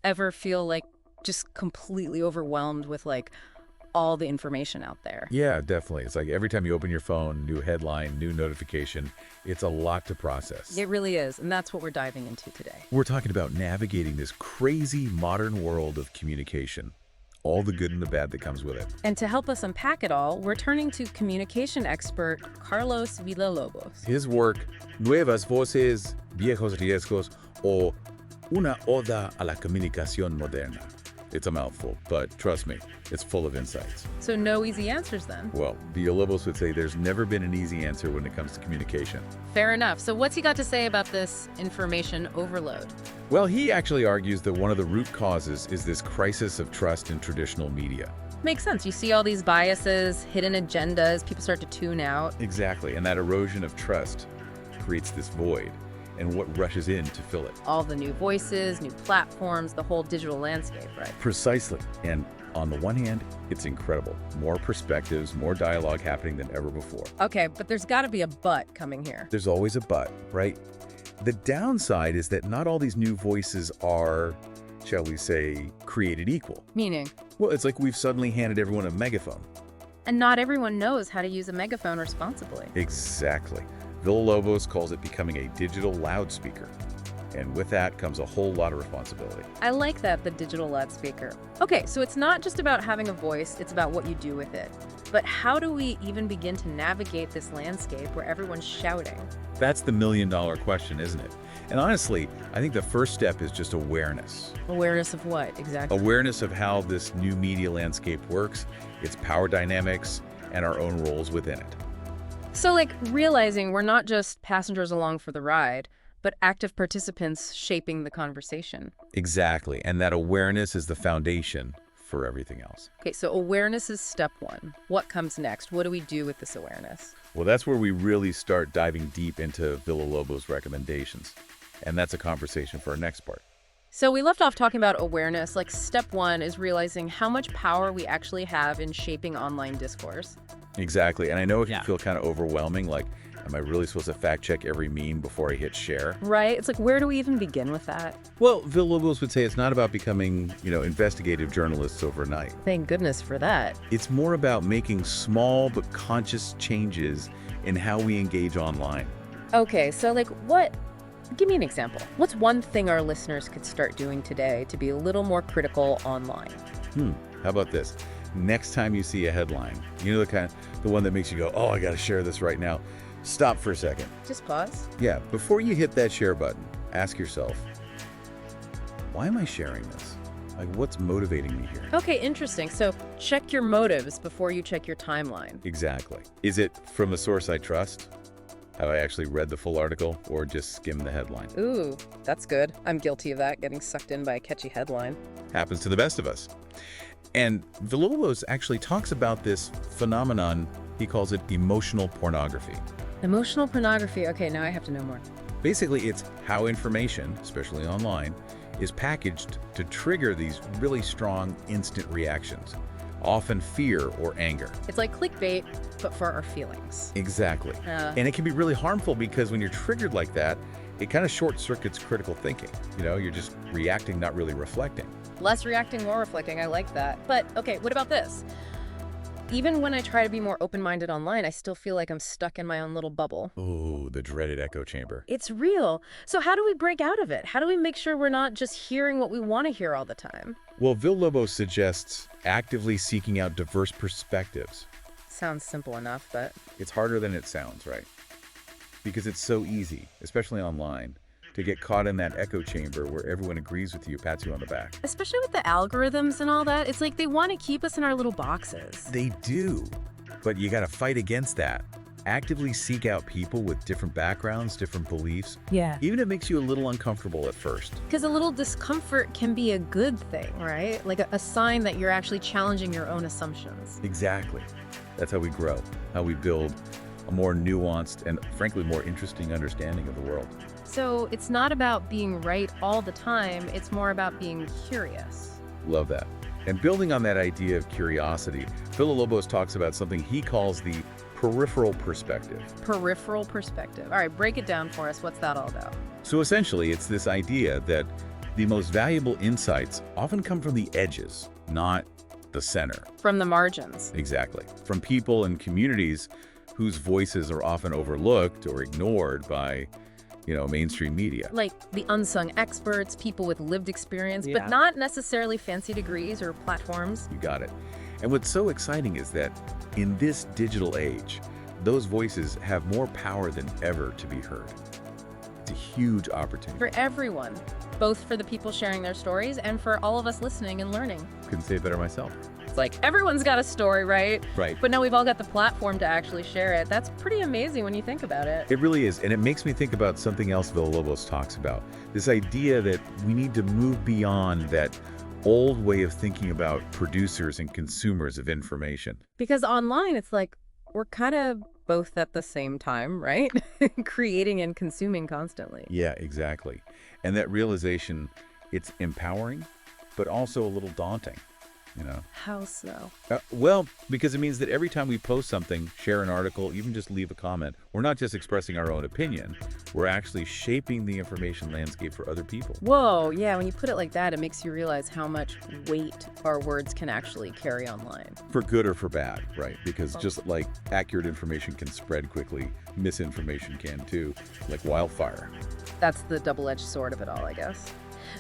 ever feel like just completely overwhelmed with like all the information out there? Yeah, definitely. It's like every time you open your phone, new headline, new notification, it's a lot to process. It really is, and that's what we're diving into today. We're talking about navigating this crazy modern world of communication, all the good and the bad that comes with it. And to help us unpack it all, we're turning to communication expert Carlos Villalobos. His work, Nuevas Voces, Viejos Riesgos, o Una Oda a la Comunicación Moderna. It's a mouthful, but trust me, it's full of insights. So no easy answers then. Well, Villalobos would say there's never been an easy answer when it comes to communication. Fair enough. So what's he got to say about this information overload? Well, he actually argues that one of the root causes is this crisis of trust in traditional media. Makes sense. You see all these biases, hidden agendas, people start to tune out. Exactly, and that erosion of trust creates this void, and what rushes in to fill it. All the new voices, new platforms, the whole digital landscape, right? Precisely. And on the one hand, it's incredible. More perspectives, more dialogue happening than ever before. Okay, but there's got to be a but coming here. There's always a but, right? The downside is that not all these new voices are, shall we say, created equal. Meaning? Well, it's like we've suddenly handed everyone a megaphone. And not everyone knows how to use a megaphone responsibly. Exactly. Villalobos calls it becoming a digital loudspeaker. And with that comes a whole lot of responsibility. I like that, the digital loudspeaker. Okay, so it's not just about having a voice, it's about what you do with it. But how do we even begin to navigate this landscape where everyone's shouting? That's the million-dollar question, isn't it? And honestly, I think the first step is just awareness. Awareness of what, exactly? Awareness of how this new media landscape works, its power dynamics, and our own roles within it. So, like, realizing we're not just passengers along for the ride, but active participants shaping the conversation. Exactly, and that awareness is the foundation for everything else. Okay, so awareness is step one. What comes next? What do we do with this awareness? Well, that's where we really start diving deep into Villalobos' recommendations. And that's a conversation for our next part. So we left off talking about awareness. Like, step one is realizing how much power we actually have in shaping online discourse. Exactly, and I know it can feel kind of overwhelming, like, am I really supposed to fact check every meme before I hit share? Right? It's like, where do we even begin with that? Well, Villalobos would say it's not about becoming, investigative journalists overnight. Thank goodness for that. It's more about making small but conscious changes in how we engage online. Okay, so like give me an example. What's one thing our listeners could start doing today to be a little more critical online? How about this? Next time you see a headline, the one that makes you go, oh, I gotta share this right now. Stop for a second. Just pause. Yeah, before you hit that share button, ask yourself, why am I sharing this? Like, what's motivating me here? Okay, interesting. So check your motives before you check your timeline. Exactly. Is it from a source I trust? Have I actually read the full article or just skimmed the headline? Ooh, that's good. I'm guilty of that, getting sucked in by a catchy headline. Happens to the best of us. And Villalobos actually talks about this phenomenon. He calls it emotional pornography. Emotional pornography. Okay, now I have to know more. Basically, it's how information, especially online, is packaged to trigger these really strong instant reactions, often fear or anger. It's like clickbait, but for our feelings. Exactly. And it can be really harmful because when you're triggered like that, it kind of short-circuits critical thinking. You're just reacting, not really reflecting. Less reacting, more reflecting. I like that. But okay, what about this? Even when I try to be more open-minded online, I still feel like I'm stuck in my own little bubble. Oh, the dreaded echo chamber. It's real. So how do we break out of it? How do we make sure we're not just hearing what we want to hear all the time? Well, Villalobos suggests actively seeking out diverse perspectives. Sounds simple enough, but... It's harder than it sounds, right? Because it's so easy, especially online, to get caught in that echo chamber where everyone agrees with you, pats you on the back. Especially with the algorithms and all that, it's like they want to keep us in our little boxes. They do, but you got to fight against that. Actively seek out people with different backgrounds, different beliefs. Yeah. Even if it makes you a little uncomfortable at first. Because a little discomfort can be a good thing, right? Like a sign that you're actually challenging your own assumptions. Exactly. That's how we grow, how we build a more nuanced and, frankly, more interesting understanding of the world. So it's not about being right all the time, it's more about being curious. Love that. And building on that idea of curiosity, Villalobos talks about something he calls the peripheral perspective. Peripheral perspective. All right, break it down for us. What's that all about? So essentially, it's this idea that The most valuable insights often come from the edges, not the center. From the margins. Exactly. From people and communities whose voices are often overlooked or ignored by, mainstream media. Like the unsung experts, people with lived experience, Yeah. but not necessarily fancy degrees or platforms. You got it. And what's so exciting is that in this digital age, those voices have more power than ever to be heard. It's a huge opportunity. For everyone, both for the people sharing their stories and for all of us listening and learning. Couldn't say it better myself. It's like everyone's got a story, right? Right. But now we've all got the platform to actually share it. That's pretty amazing when you think about it. It really is. And it makes me think about something else Villalobos talks about. This idea that we need to move beyond that old way of thinking about producers and consumers of information. Because online, it's like we're kind of both at the same time, right? Creating and consuming constantly. Yeah, exactly. And that realization, it's empowering, but also a little daunting, How so? Well, because it means that every time we post something, share an article, even just leave a comment, we're not just expressing our own opinion, we're actually shaping the information landscape for other people. Whoa, yeah, when you put it like that, it makes you realize how much weight our words can actually carry online. For good or for bad, right? Because just like accurate information can spread quickly, misinformation can too, like wildfire. That's the double-edged sword of it all, I guess.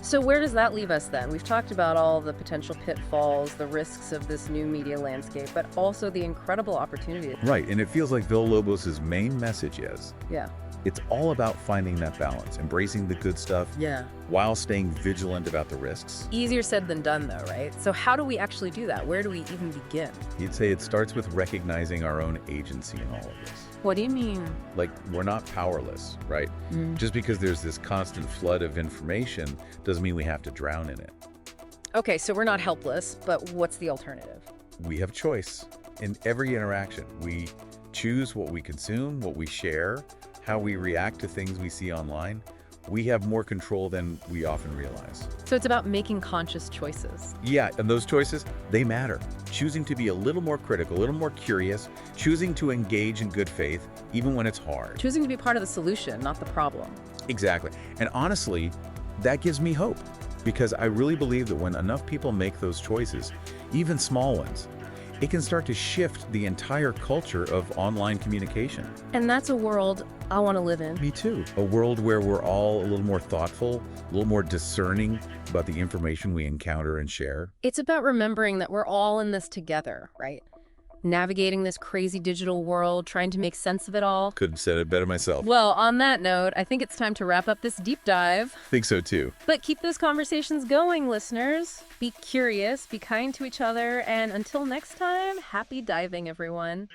So where does that leave us then? We've talked about all the potential pitfalls, the risks of this new media landscape, but also the incredible opportunity. Right, and it feels like Villalobos' main message is, Yeah. it's all about finding that balance, embracing the good stuff, Yeah. while staying vigilant about the risks. Easier said than done, though, right? So how do we actually do that? Where do we even begin? You'd say it starts with recognizing our own agency in all of this. What do you mean? Like, we're not powerless, right? Just because there's this constant flood of information doesn't mean we have to drown in it. Okay, so we're not helpless, but what's the alternative? We have choice in every interaction. We choose what we consume, what we share, how we react to things we see online. We have more control than we often realize. So it's about making conscious choices. Yeah, and those choices, they matter. Choosing to be a little more critical, a little more curious, choosing to engage in good faith, even when it's hard. Choosing to be part of the solution, not the problem. Exactly. And honestly, that gives me hope, because I really believe that when enough people make those choices, even small ones, it can start to shift the entire culture of online communication. And that's a world I want to live in. Me too. A world where we're all a little more thoughtful, a little more discerning about the information we encounter and share. It's about remembering that we're all in this together, right? Navigating this crazy digital world, trying to make sense of it all. Couldn't have said it better myself. Well, on that note, I think it's time to wrap up this deep dive. Think so too. But keep those conversations going, listeners. Be curious, be kind to each other, and until next time, happy diving, everyone.